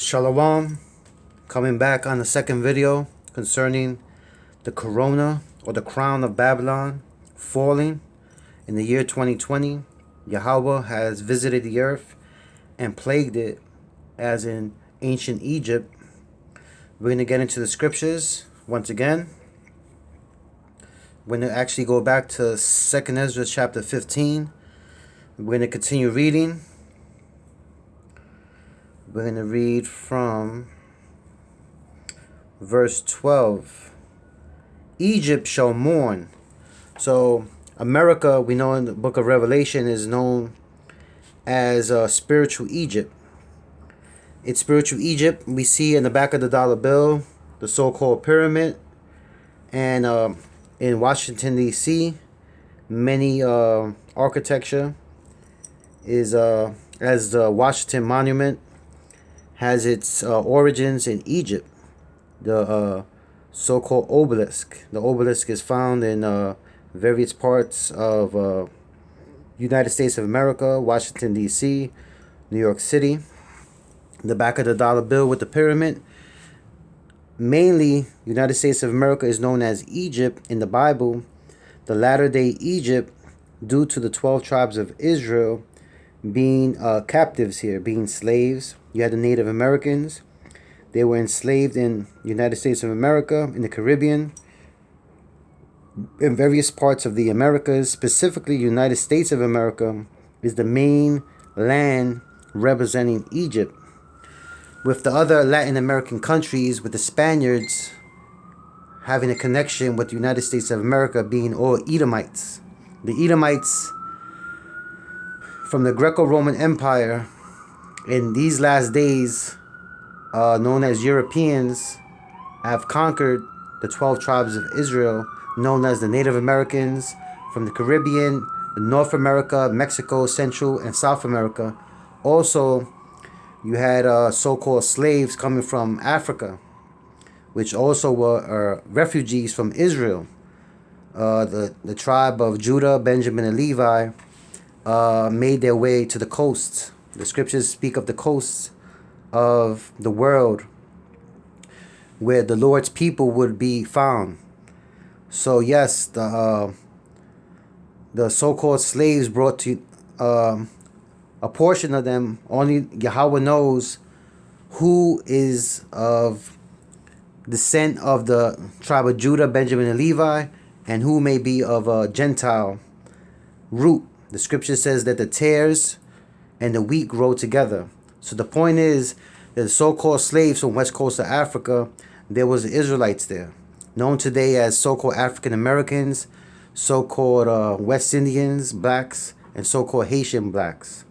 Shalom, coming back on the second video concerning the corona or the crown of Babylon falling in the year 2020. Yahweh has visited the earth and plagued it as in ancient Egypt. We're going to get into the scriptures once again. We're going to actually go back to 2nd Ezra chapter 15. We're going to continue reading. We're going to read from verse 12. Egypt shall mourn. So America, we know in the book of Revelation, is known as spiritual Egypt. It's spiritual Egypt. We see in the back of the dollar bill the so-called pyramid. And in Washington, D.C., many architecture is as the Washington Monument has its origins in Egypt. The so-called obelisk. The obelisk is found in various parts of United States of America, Washington, D.C., New York City. The back of the dollar bill with the pyramid. Mainly, United States of America is known as Egypt in the Bible. The latter-day Egypt, due to the 12 tribes of Israel being captives here, being slaves. You had the Native Americans. They were enslaved in the United States of America, in the Caribbean, in various parts of the Americas. Specifically, United States of America is the main land representing Egypt. With the other Latin American countries, with the Spaniards having a connection with the United States of America being all Edomites. The Edomites from the Greco-Roman Empire in these last days, known as Europeans, have conquered the 12 tribes of Israel, known as the Native Americans from the Caribbean, North America, Mexico, Central and South America. Also, you had so-called slaves coming from Africa, which also were refugees from Israel. The tribe of Judah, Benjamin, and Levi made their way to the coast. The scriptures speak of the coasts of the world where the Lord's people would be found. So yes, the so-called slaves brought to a portion of them, only Yahweh knows who is of descent of the tribe of Judah, Benjamin, and Levi, and who may be of a Gentile root. The scripture says that the tares and the wheat grow together. So the point is that the so-called slaves from west coast of Africa, there was Israelites there, known today as so-called African Americans, so-called West Indians, blacks, and so-called Haitian blacks,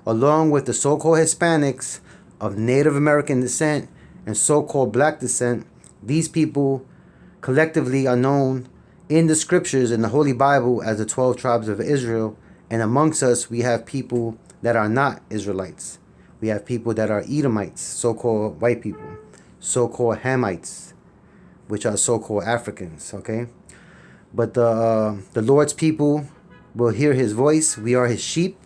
along with the so-called Hispanics of Native American descent and so-called black descent. These people collectively are known in the scriptures in the Holy Bible as the 12 tribes of Israel. And amongst us, we have people that are not Israelites. We have people that are Edomites, so-called white people, so-called Hamites, which are so-called Africans, okay? But the Lord's people will hear his voice. We are his sheep.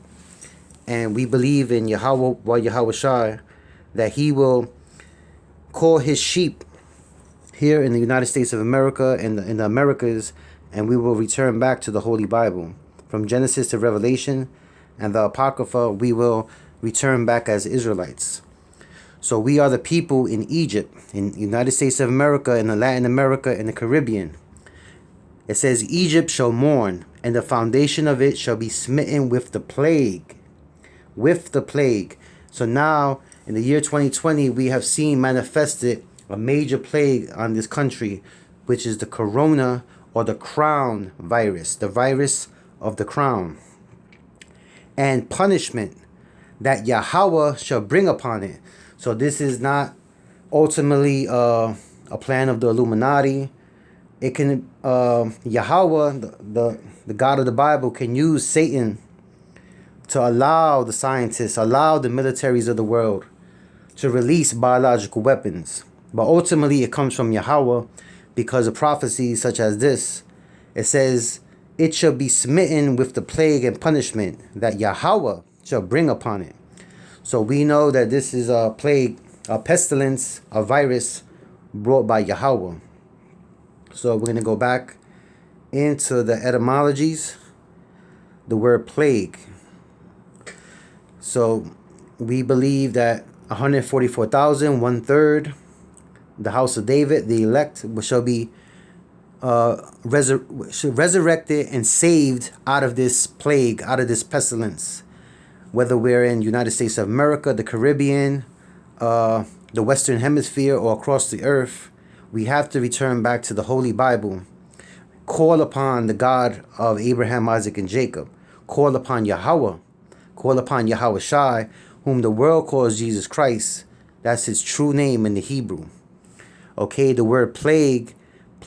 And we believe in Yahweh Shai, that he will call his sheep here in the United States of America and in the Americas, and we will return back to the Holy Bible. From Genesis to Revelation and the Apocrypha, we will return back as Israelites. So we are the people in Egypt, in the United States of America, in the Latin America, and the Caribbean. It says, Egypt shall mourn, and the foundation of it shall be smitten with the plague. With the plague. So now, in the year 2020, we have seen manifested a major plague on this country, which is the corona or the crown virus, the virus of the crown. And punishment that Yahweh shall bring upon it. So this is not ultimately a plan of the Illuminati. It can Yahweh, the God of the Bible, can use Satan to allow the scientists, allow the militaries of the world to release biological weapons. But ultimately it comes from Yahweh, because of prophecies such as this. It says, it shall be smitten with the plague and punishment that Yahweh shall bring upon it. So we know that this is a plague a pestilence, a virus brought by Yahweh. So we're going to go back into the etymologies. The word plague. So we believe that 144,000, 1/3, the house of David, the elect, shall be resurrected and saved out of this plague, out of this pestilence. Whether we're in United States of America, the Caribbean, the Western Hemisphere, or across the earth, we have to return back to the Holy Bible. Call upon the God of Abraham, Isaac, and Jacob. Call upon Yahweh. Call upon Yahweh Shai, whom the world calls Jesus Christ. That's his true name in the Hebrew. Okay, the word plague,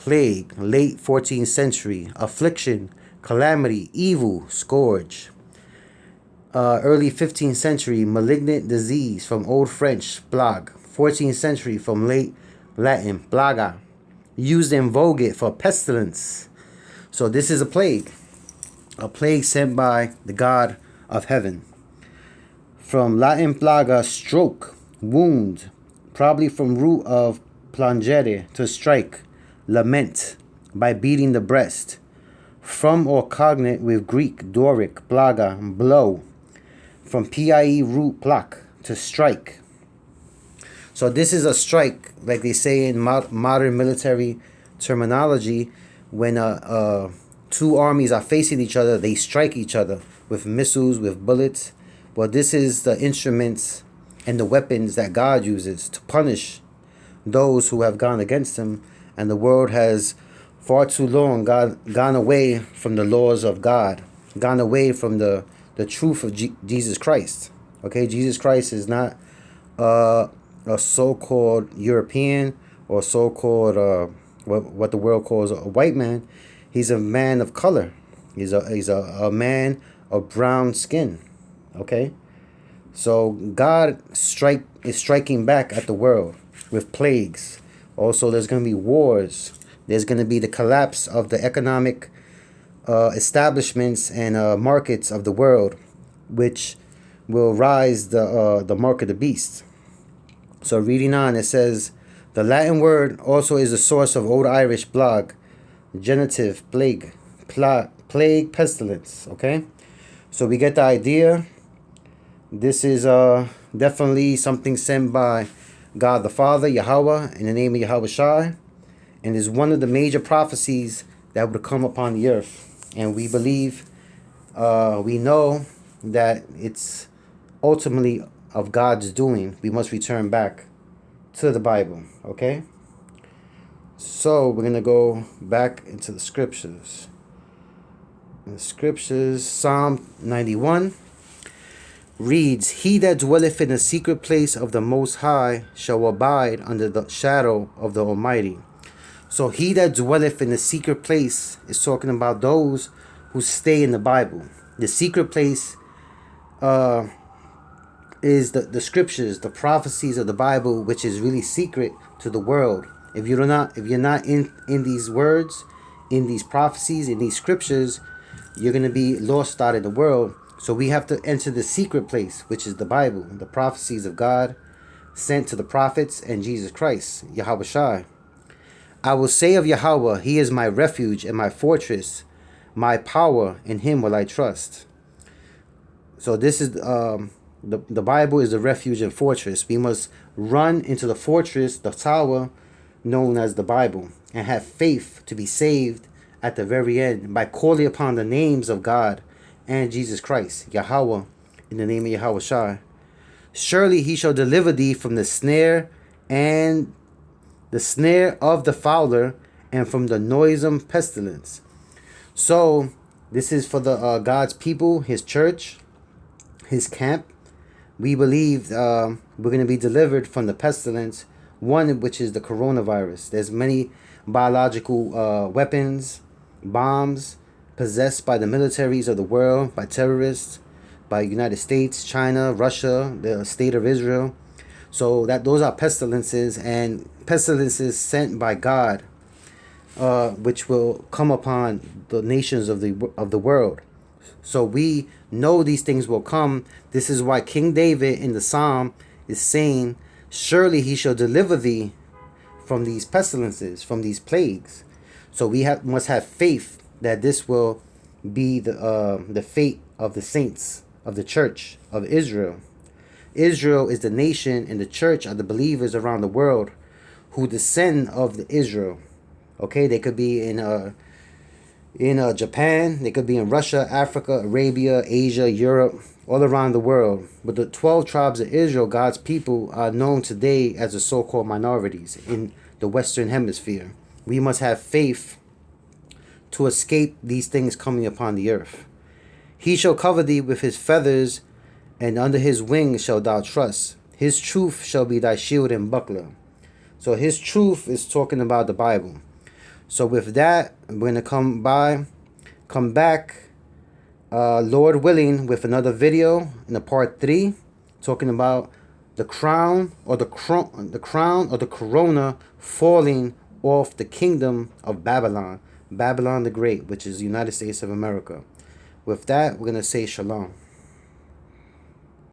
late 14th century, affliction, calamity, evil, scourge. Early 15th century, malignant disease, from Old French, plague. 14th century, from late Latin, plaga. Used in Vulgate for pestilence. So this is a plague sent by the God of heaven. From Latin plaga, stroke, wound, probably from root of plangere, to strike, lament, by beating the breast. From or cognate with Greek, Doric, plaga, blow. From PIE root plak, to strike. So this is a strike, like they say in modern military terminology. When two armies are facing each other, they strike each other with missiles, with bullets. Well, this is the instruments and the weapons that God uses to punish those who have gone against him. And the world has far too long gone away from the laws of God, gone away from the truth of Jesus Christ. Okay, Jesus Christ is not a so-called European or so-called what the world calls a white man. He's a man of color. He's a man of brown skin. Okay, so God is striking back at the world with plagues. Also, there's going to be wars. There's going to be the collapse of the economic establishments and markets of the world, which will rise the mark of the beast. So reading on, it says, the Latin word also is the source of Old Irish blag, genitive, plague, pestilence. Okay, so we get the idea. This is definitely something sent by God the Father, Yahweh, in the name of Yahweh Shai, and is one of the major prophecies that would come upon the earth. And we believe, we know that it's ultimately of God's doing. We must return back to the Bible. Okay, so we're gonna go back into the scriptures. In the scriptures, Psalm 91 reads, he that dwelleth in the secret place of the Most High shall abide under the shadow of the Almighty. So he that dwelleth in the secret place is talking about those who stay in the Bible. The secret place is the scriptures, the prophecies of the Bible, which is really secret to the world. If you're not in these words, in these prophecies, in these scriptures, you're going to be lost out in the world. So we have to enter the secret place, which is the Bible, the prophecies of God sent to the prophets and Jesus Christ, Yahweh Shai. I will say of Yahweh, he is my refuge and my fortress, my power, in him will I trust. So this is the Bible is the refuge and fortress. We must run into the fortress, the tower known as the Bible, and have faith to be saved at the very end by calling upon the names of God and Jesus Christ, Yahweh, in the name of Yahweh Shai. Surely he shall deliver thee from the snare and the snare of the fowler, and from the noisome pestilence. So this is for the God's people, his church, his camp. We believe we're going to be delivered from the pestilence, one which is the coronavirus. There's many biological weapons, bombs, possessed by the militaries of the world, by terrorists, by United States, China, Russia, the state of Israel. So those are pestilences, and pestilences sent by God, which will come upon the nations of the world. So we know these things will come. This is why King David in the Psalm is saying Surely he shall deliver thee from these pestilences, from these plagues. So we must have faith that this will be the fate of the saints of the church of Israel. Israel is the nation, and the church are the believers around the world who descend of the Israel. Okay, they could be in Japan, they could be in Russia, Africa, Arabia, Asia, Europe, all around the world. But the 12 tribes of Israel, God's people, are known today as the so-called minorities in the Western Hemisphere. We must have faith to escape these things coming upon the earth. He shall cover thee with his feathers, and under his wings shalt thou trust. His truth shall be thy shield and buckler. So his truth is talking about the Bible. So with that, I'm going to come back, Lord willing, with another video in the part 3, talking about the crown or the corona falling off the kingdom of Babylon the Great, which is the United States of America. With that, we're going to say shalom.